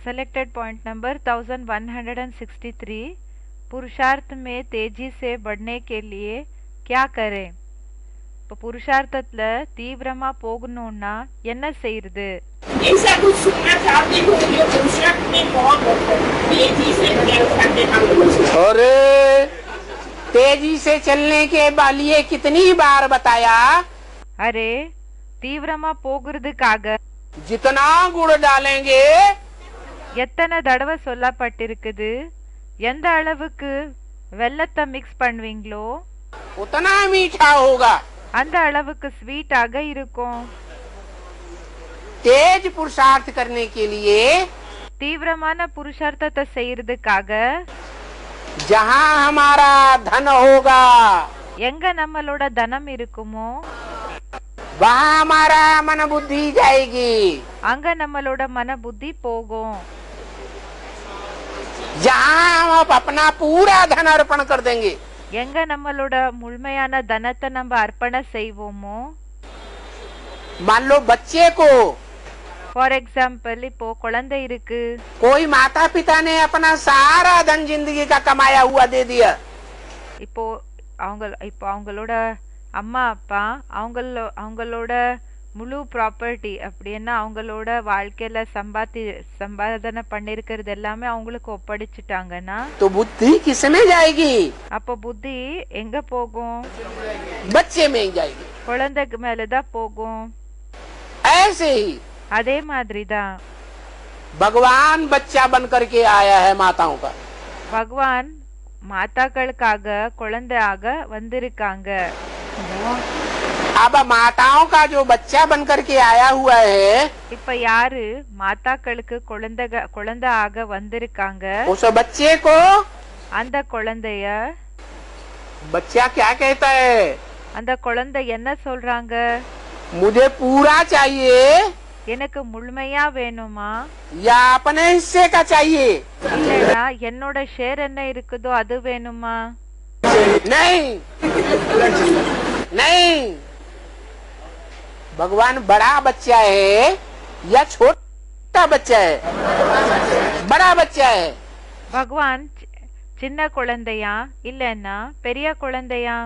Selected point number 1163. पुरुषार्थ में तेजी से बढ़ने के लिए क्या करें? இப்போ புருஷார்த்தத்துல தீவிரமா போகணும்னா என்ன செய்யறது? ऐसा कुछ सुनना चाहते हो जो पुरुषार्थ में बहुत तेजी से बढ़ने का और तेजी से चलने के लिए कितनी बार बताया? अरे தீவிரமா போகிறதுக்காக जितना गुड़ डालेंगे எத்தனை தடவை சொல்லப்பட்டிருக்குது? எந்த அளவுக்கு வெல்லத்தை மிக்ஸ் பண்ணுவீங்களோ उतना मीठा होगा। அந்த அளவுக்கு ஸ்வீட்டாக இருக்கும். तेज पुरुषार्थ करने के लिए தீவிரமான புருஷார்த்தத்தை செய்யறதுக்காக जहाँ हमारा धन होगा எங்க நம்மளோட தனம் இருக்குமோ वहाँ हमारा मन बुद्धि जाएगी। அங்க நம்மளோட மன புத்தி போகும். जहाँ हम अपना पूरा धन अर्पण कर देंगे எங்க நம்மளோட முழுமையான தனத்தை நம்ம அர்ப்பண செய்வோமோ. मान लो बच्चे को ஃபார் எக்ஸாம்பிள் இப்போ குழந்தை இருக்கு. कोई माता पिता ने अपना सारा धन जिंदगी का कमाया हुआ दे दिया। இப்போ அவங்களோட அம்மா அப்பா அவங்களோட முழு ப்ராப்பர்ட்டி அப்படின்னா அவங்களோட வாழ்க்கையில சம்பாதனை பண்ணிருக்கிறது எல்லாமே அவங்களுக்கு ஒப்படைச்சிட்டாங்கன்னா तो बुद्धि किसमें जाएगी? அப்போ புத்தி எங்க போகும்? बच्चे में ही जाएगी। குழந்தைக்கு மேலதான் போகும். ऐसे ही அதே மாதிரிதான் भगवान बच्चा बन करके आया है माताओं का। பகவான் மாதாக்களுக்காக குழந்தையாக வந்திருக்காங்க. अब माताओं का जो बच्चा बन करके आया हुआ है இப்ப யாரு மாதாக்களுக்கு குழந்தையாக வந்திருக்காங்க? उस बच्चे को அந்த குழந்தைய बच्चा क्या कहता है? அந்த குழந்தை என்ன சொல்றாங்க? मुझे पूरा चाहिए எனக்கு முழுமையா வேணுமா या अपने हिस्से का चाहिए? இல்லனா என்னோட ஷேர் என்ன இருக்குதோ அது வேணுமா? नहीं नहीं, भगवान बड़ा बच्चा है या छोटा बच्चा है? बड़ा बच्चा है। பகவான் சின்ன குழந்தையா இல்லனா பெரிய குழந்தையா?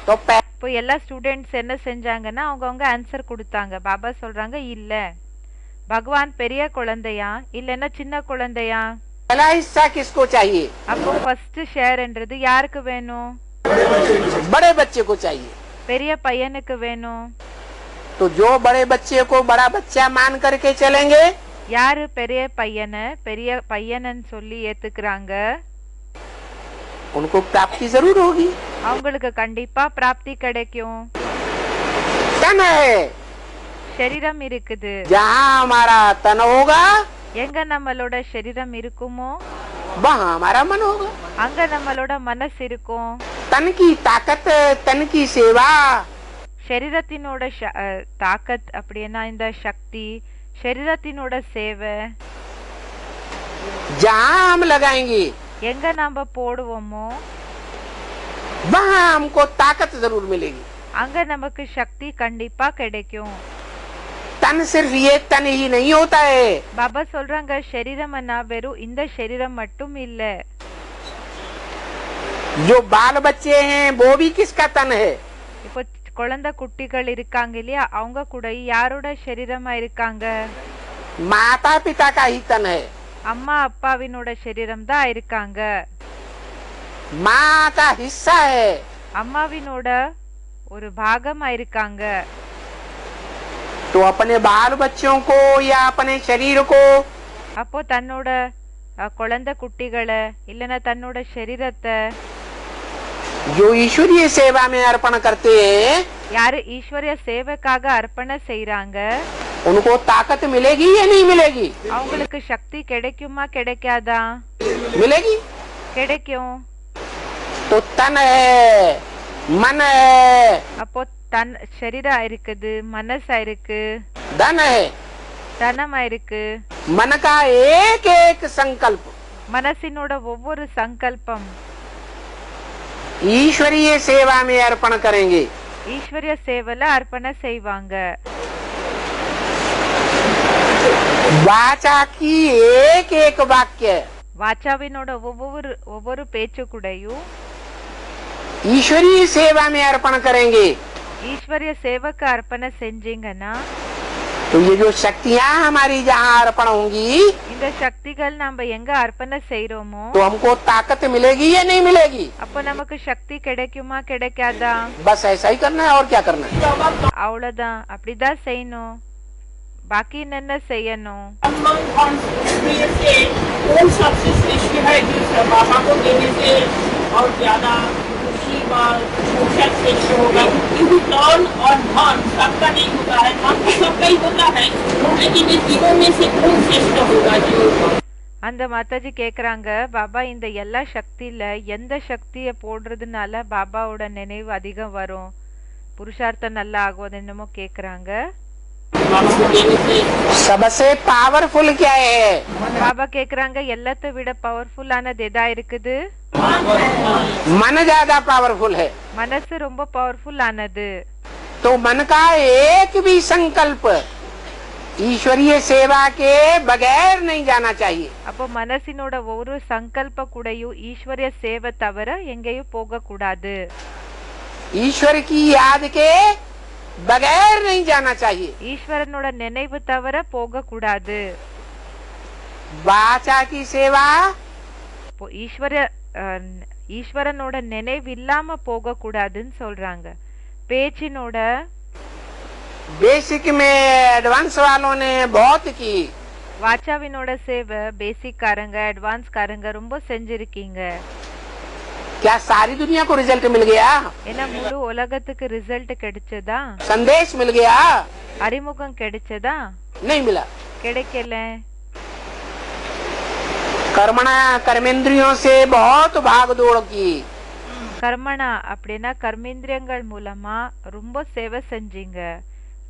तो இப்போ எல்லா ஸ்டூடெண்ட்ஸ் என்ன செஞ்சாங்கன்னா அவங்க ஆன்சர் கொடுத்தாங்க. பாபா சொல்றாங்க இல்ல, பகவான் பெரிய குழந்தையா இல்லனா சின்ன குழந்தையா? पहला हिस्सा किसको चाहिए? அப்போ ஃபர்ஸ்ட் ஷேர்ன்றது யாருக்கு வேணும்? बड़े बच्चे को चाहिए। பெரிய பையனுக்கு வேணும். तो जो बड़े बच्चे को बड़ा बच्चा मान करके चलेंगे யாரு பெரிய பையனன்னு சொல்லி ஏத்துக்கிறாங்க उनको प्राप्ति जरूर होगी। அவங்களுக்கு கண்டிப்பா பிராப்தி கிடைக்கும். तन है, शरीरम இருக்குது. जहाँ हमारा तन होगा எங்க நம்மளோட शरीरम இருக்குமோ वहाँ हमारा मन होगा। அங்க நம்மளோட மனசு இருக்கும். तन की ताकत, तन की सेवा, शरीरத்தினோட தாக்கத் அப்படினா இந்த சக்தி, शरीरத்தினோட சேவை जहाँ हम लगाएंगे எங்க நாம போடுவோமோ वहाँ हमको ताकत जरूर मिलेगी। அங்க நமக்கு சக்தி கண்டிப்பா கிடைக்கும். तन सिर्फ ये तन ही नहीं होता है। பாபா சொல்றாங்க शरीरம்னா வெறும் இந்த शरीरம் மட்டும் இல்ல. जो बाल बच्चे हैं वो भी किसका तन है? இப்போ குழந்தை குட்டிகள் இருக்காங்க இல்லையா, அவங்க கூட யாரோட शरीरமா இருக்காங்க? माता पिता का ही तन है। அம்மா அப்பாவினோட शरीरம் தான் இருக்காங்க. माँ का हिस्सा है। அம்மாவினோட ஒரு பாகமா இருக்காங்க. तो अपने बाल बच्चों को या अपने शरीर को அப்போ தன்னோட குழந்தை குட்டிகளை இல்லனா தன்னோட शरीरத்தை जो ईश्वरीय सेवा में अर्पण करते हैं யாரு ஈஸ்வரிய சேவைக்காக அர்ப்பண செய்றாங்க उनको ताकत मिलेगी या नहीं मिलेगी? அவங்களுக்கு சக்தி கிடைக்குமா கிடைக்காதா? मिलेगी। கிடைக்கும். तो तन है, मन है, அப்போ தன் शरीरம் இருக்குது, மனசா இருக்கு, धन है। தனமா இருக்கு. मन का एक एक संकल्प மனசினோட ஒவ்வொரு சங்கல்பம் ईश्वरीय सेवा में अर्पण करेंगे। ஈஸ்வரிய சேவையில அர்ப்பண செய்வாங்க. वाचा की एक एक वाक्य வாச்சாவினோட ஒவ்வொரு பேச்சு கூடயும் ईश्वरीय सेवा में अर्पण करेंगे ஈஸ்வரிய சேவைக்கு அர்ப்பணை செஞ்சீங்கன்னா तो ये जो शक्तियाँ हमारी जहाँ अर्पण होंगी இந்த சக்திகள் நாம எங்க அர்ப்பணை செய்றோமோ तो हमको ताकत मिलेगी या नहीं मिलेगी? அப்ப நமக்கு சக்தி கிடைக்குமா கிடைக்காதா? बस ऐसा ही करना है और क्या करना है? அவ்வளவுதான், அப்படிதான் செய்யணும். बाकी என்னென்ன செய்யணும்? कौन सबसे श्रेष्ठ है जो बाबा को देने से और ज्यादा खुशी व श्रेष्ठ होगा, क्योंकि धन और धन सबका नहीं होता है, धन तो सबका ही होता है, लेकिन इन तीनों में से कौन श्रेष्ठ होगा जो அந்த மாதாஜி கேக்குறாங்க, பாபா இந்த எல்லா சக்தியில எந்த சக்தியை போடுறதுனால பாபாவோட நினைவு அதிகம் வரும், புருஷார்த்தம் நல்லா ஆகுவது என்னமோ கேக்குறாங்க. सबसे पावरफुल क्या है? பாபா கேக்குறாங்க, எல்லாத்தை விட பவர்ஃபுல்லானது எதா இருக்குது? मन ज्यादा पावरफुल है. மனசு ரொம்ப பவர்ஃபுல் ஆனது. तो मन का एक भी संकल्प ईश्वरीय सेवा के बगैर नहीं जाना चाहिए. அப்போ மனசினோட ஒரு சங்கல்ப கூடயும் ஈஸ்வரிய சேவை தவிர எங்கேயும் போக கூடாது. ईश्वर की याद के बगैर नहीं जाना चाहिए. ஈஸ்வரனோட நினைவு தவிர போக கூடாது. वाचा की सेवा ஈஸ்வரனோட நினைவு இல்லாம போக கூடாதுன்னு சொல்றாங்க. பேச்சினோட बेसिक में एडवांस वालों ने बहुत की. வாச்சாவினோட சேவை பேசிக் காரங்க அட்வான்ஸ் காரங்க ரொம்ப செஞ்சிருக்கீங்க. क्या सारी दुनिया को रिजल्ट मिल गया? ஏன்னா முழு உலகத்துக்கு ரிசல்ட் கிடைச்சதா? संदेश मिल गया? அறிமுகம் கிடைச்சதா? नहीं मिला. கிடைக்கல. कर्मणा कर्मेंद्रियों से बहुत भाग दौड़ की. கர்மனா அப்படின்னா கர்மேந்திரியங்கள் மூலமா ரொம்ப சேவை செஞ்சீங்க.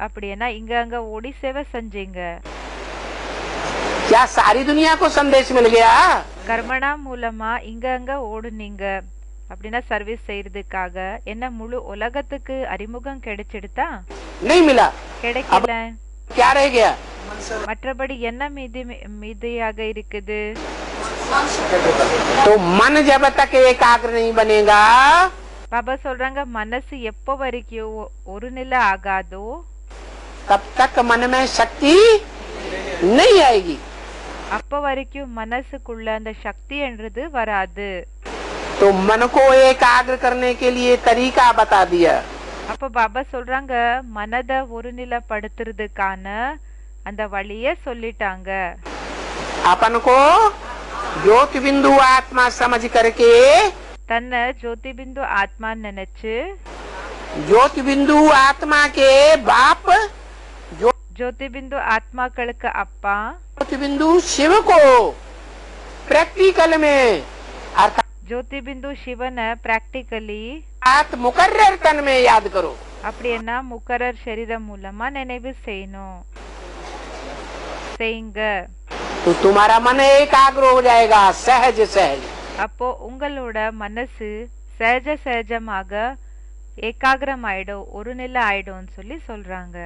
அப்படின்னா இங்க அங்க ஓடி சேவை செஞ்சீங்க. क्या सारी दुनिया को संदेश मिल गया? கர்மனா மூலமா இங்க அங்க ஓடுனீங்க. அப்படின்னா சர்வீஸ் செய்யறதுக்காக என்ன முழு உலகத்துக்கு அறிமுகம் கிடைச்சிடுதா? नहीं मिला. கிடைக்கல. क्या रह गया? மற்றபடி என்ன மீதியாக இருக்குது? तो मन जब तक एकाग्र नहीं बनेगा, பாபா சொல்றாங்க, மனசு எப்போ வரைக்கும் ஒரு நிலை ஆகாதோ तब तक मन में शक्ति नहीं आएगी. அப்ப வரைக்கும் மனசுக்குள்ள அந்த சக்தி என்றது வராது. तो मन को एकाग्र करने के लिए तरीका बता दिया. அப்ப பாபா சொல்றாங்க, மனதை ஒருநிலைப்படுத்துறதுக்கான அந்த வழிய சொல்லிட்டாங்க. अपन को ज्योति बिंदु आत्मा समझ करके தன்னை ஜோதி பிந்து ஆத்மா நினைச்சு ज्योति बिंदु आत्मा के बाप ஜோதி பிந்து ஆத்மாக்களுக்கு அப்பா ज्योति बिंदु शिव को प्रैक्टिकल में अर्थात ஜோதி பிந்து சிவனை பிராக்டிகலி मुकर्रर तन में याद करो. அப்படின்னா முக்கரர் சரீரம் மூலமா நினைவு செய்யணும். செய்யுங்க. तो तुम्हारा मन एकाग्र हो जाएगा सहज सहज. அப்போ உங்களோட மனசு சகஜ சகஜமாக ஏகாகிரம் ஆயிடும், ஒரு நிலை ஆயிடும்னு சொல்லி சொல்றாங்க.